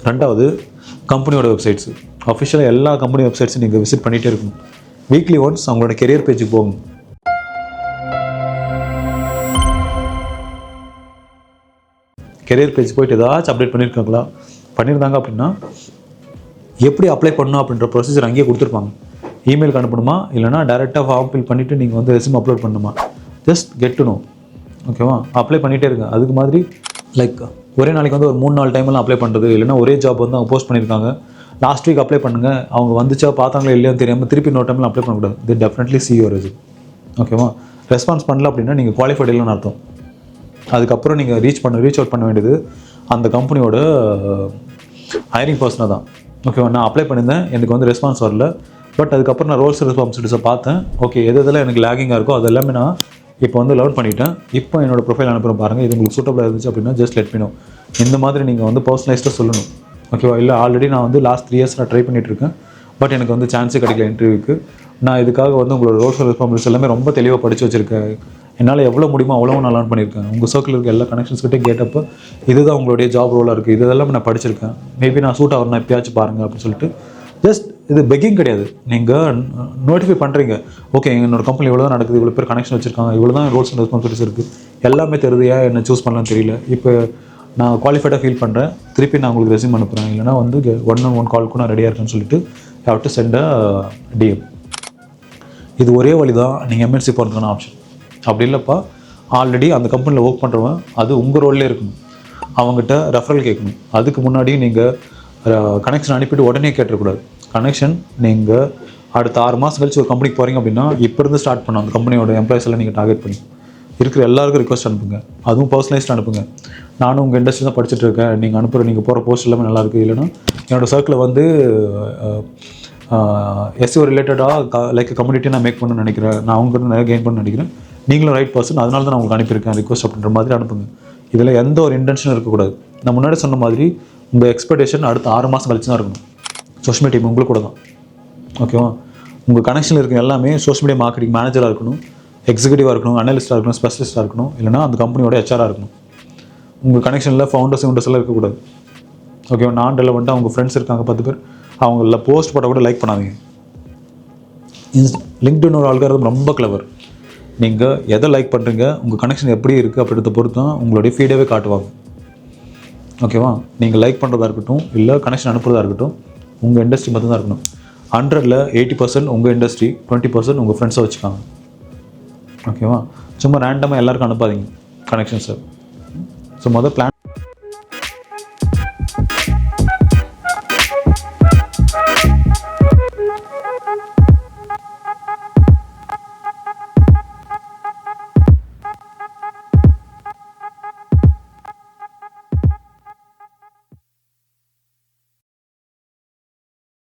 ரெண்டாவது கம்பெனியோட வெப்சைட்ஸு. அஃபிஷியலாக எல்லா கம்பெனி வெப்சைட்ஸும் நீங்கள் விசிட் பண்ணிகிட்டே இருக்கணும். வீக்லி ஒன்ஸ் அவங்களோட கெரியர் பேஜுக்கு போகணும். கெரியர் பேஜ் போய்ட்டு ஏதாச்சும் அப்டேட் பண்ணியிருக்காங்களா, பண்ணியிருந்தாங்க அப்படின்னா எப்படி அப்ளை பண்ணணும் அப்படின்ற ப்ரொசீஜர் அங்கேயே கொடுத்துருப்பாங்க. இமெயிலுக்கு அனுப்பணுமா, இல்லைனா டேரெக்டாக ஃபார்ம் ஃபில் பண்ணிவிட்டு நீங்கள் வந்து ரெஸ்யூம் அப்லோட் பண்ணணுமா, ஜஸ்ட் கெட் டு நோ. ஓகேவா? அப்ளை பண்ணிகிட்டே இருங்க. அதுக்கு மாதிரி லைக் ஒரே நாளைக்கு வந்து ஒரு 3-4 டைம்லாம் அப்ளை பண்ணுறது, இல்லைனா ஒரே ஜாப் வந்து அவங்க போஸ்ட் பண்ணியிருக்காங்க, லாஸ்ட் வீக் அப்ளை பண்ணுங்கள், அவங்க வந்துச்சா பார்த்தாங்களே இல்லையோ தெரியாமல் திருப்பி இன்னொரு டைம்லாம் அப்ளை பண்ணக்கூடாது. இது டெஃபினெட்லி சி யுவர் ரெஸ்யூம். ஓகேவா? ரெஸ்பான்ஸ் பண்ணல அப்படின்னா நீங்கள் குவாலிஃபைடு இல்லைன்னு அர்த்தம். அதுக்கப்புறம் நீங்கள் ரீச் அவுட் பண்ண வேண்டியது அந்த கம்பெனியோட ஹைரிங் பர்சனாக தான். ஓகேவா? நான் அப்ளை பண்ணியிருந்தேன், எனக்கு வந்து ரெஸ்பான்ஸ் வரல, பட் அதுக்கப்புறம் நான் ரோல்ஸ் ரெஸ்பான்சிபிலிட்டிஸை பார்த்தேன். ஓகே, எதெல்லாம் எனக்கு லேகிங்காக இருக்கோ அது எல்லாமே நான் இப்போ வந்து லேர்ன் பண்ணிட்டேன். இப்போ என்னோட ப்ரொஃபைல் அனுப்புகிறேன் பாருங்கள், இது உங்களுக்கு சூட்டபிளாக இருந்துச்சு அப்படின்னா ஜஸ்ட் லெட் மீ நோ. இந்த மாதிரி நீங்கள் வந்து பர்சனலைஸ்டாக சொல்லணும். ஓகேவா? இல்லை ஆல்ரெடி நான் வந்து லாஸ்ட் 3 இயர்ஸ் நான் ட்ரை பண்ணிகிட்ருக்கேன், பட் எனக்கு வந்து சான்ஸே கிடைக்கல இன்டர்வியூக்கு. நான் இதுக்காக வந்து உங்களோட ரோல்ஸ் ரெஸ்பான்சிபிலிட்டிஸ் எல்லாமே ரொம்ப தெளிவாக படித்து வச்சுருக்கேன். என்னால் எவ்வளோ முடியுமோ அவ்வளோ நான் லேர்ன் பண்ணியிருக்கேன். உங்கள் சர்க்கிள் இருக்க எல்லா கனெக்ஷன்ஸ்கிட்டே கேட்டப்போ இதுதான் உங்களுடைய ஜாப் ரோலாக இருக்குது, இதெல்லாம் நான் படிச்சிருக்கேன், மேபி நான் சூட் ஆகணும் எப்பயாச்சும் பாருங்கள் அப்படின்னு சொல்லிட்டு ஜஸ்ட் இது பெக்கிங் கிடையாது. நீங்கள் நோட்டிஃபை பண்ணுறீங்க, ஓகே என்னோட கம்பெனி இவ்வளோ தான் நடக்குது, இவ்வளோ பேர் கனெக்ஷன் வச்சுருக்காங்க, இவ்வளோ தான் ரோல்ஸ் அண்ட் ரெஸ்பான்சிபிலிட்டிஸ் இருக்குது, எல்லாமே தெரியுது, ஏன் என்ன சூஸ் பண்ணலாம்னு தெரியல, இப்போ நான் குவாலிஃபைடாக ஃபீல் பண்ணுறேன், திருப்பி நான் உங்களுக்கு ரெஸ்யூம் அனுப்புகிறேன், இல்லைனா வந்து 1-on-1 கால்க்கு நான் ரெடியாக இருக்கேன்னு சொல்லிட்டு have to sent a DM. இது ஒரே வழி தான் நீங்கள் எம்என்சி போகிறதுக்கான ஆப்ஷன். அப்படி இல்லைப்பா, ஆல்ரெடி அந்த கம்பெனியில் ஒர்க் பண்ணுறவன் அது உங்கள் ரோல்லே இருக்கணும், அவங்ககிட்ட ரெஃபரல் கேட்கணும். அதுக்கு முன்னாடி நீங்கள் கனெக்ஷன் அனுப்பிட்டு உடனே கேட்டக்கூடாது. கனெக்ஷன் நீங்கள் அடுத்த 6 மாதம் கழிச்சு ஒரு கம்பெனிக்கு போகிறீங்க அப்படின்னா இப்போ இருந்து ஸ்டார்ட் பண்ண அந்த கம்பெனியோட எம்ப்ளாயிஸ் எல்லாம் நீங்கள் டார்கெட் பண்ணி இருக்கிற எல்லாருக்கும் ரிக்வஸ்ட் அனுப்புங்க, அதுவும் பர்சனலைஸ்ட் அனுப்புங்க. நானும் உங்கள் இண்டஸ்ட்ரி தான் படிச்சுட்டு இருக்கேன், நீங்கள் போகிற போஸ்ட் எல்லாமே நல்லாயிருக்கு, இல்லைனா என்னோடய சர்க்கிளில் வந்து எஸ்சிஓ ரிலேட்டடாக லைக் கம்யூனிட்டி நான் மேக் பண்ணணும்னு நினைக்கிறேன், நான் அவங்ககிட்ட நிறைய கெயின் பண்ண நினைக்கிறேன், நீங்களும் ரைட் பர்சன், அதனால தான் நான் உங்களுக்கு அனுப்பியிருக்கேன் ரிக்வஸ்ட் அப்படின்ற மாதிரி அனுப்புங்க. இதில் எந்த ஒரு இன்டென்ஷனும் இருக்கக்கூடாது. நான் முன்னாடி சொன்ன மாதிரி உங்கள் எக்ஸ்பெக்டேஷன் அடுத்த 6 மாதம் கழிச்சு தான் இருக்கணும். சோஷியல் மீடியா டீம் உங்களுக்கு கூட தான். ஓகேவா? உங்கள் கனெக்ஷனில் இருக்க எல்லாமே சோஷியல் மீடியா மார்க்கெட்டிங் மேனேஜராக இருக்கணும், எக்ஸிக்யூட்டிவாக இருக்கணும், அனலிஸ்ட்டாக இருக்கணும், ஸ்பெஷலிஸ்ட்டாக இருக்கணும், இல்லைனா அந்த கம்பெனியோட ஹெச்ஆராக இருக்கணும். உங்கள் கனெக்ஷனில் ஃபவுண்டர்ஸ் எல்லாம் இருக்கக்கூடாது. ஓகேவா? நான் ரெலவெண்ட்டாக உங்கள் ஃப்ரெண்ட்ஸ் இருக்காங்க 10 பேர், அவங்கள போஸ்ட் போட்டால் கூட லைக் பண்ணாதீங்க. லிங்க்டின் ஒரு ஆல்காரிதம் ரொம்ப கிளவர். நீங்கள் எதை லைக் பண்ணுறீங்க, உங்கள் கனெக்ஷன் எப்படி இருக்குது அப்படின்றத பொறுத்து தான் உங்களுடைய ஃபீடவே காட்டுவாங்க. ஓகேவா? நீங்கள் லைக் பண்ணுறதா இருக்கட்டும், இல்லை கனெக்ஷன் அனுப்புறதா இருக்கட்டும், உங்கள் இண்டஸ்ட்ரி மட்டும் தான் இருக்கணும். 100ல் 80% உங்கள் இண்டஸ்ட்ரி, 20% உங்கள் ஃப்ரெண்ட்ஸை வச்சுக்காங்க. ஓகேவா? சும்மா ரேண்டமாக எல்லாருக்கும் அனுப்பாதீங்க கனெக்ஷன்ஸை. So plan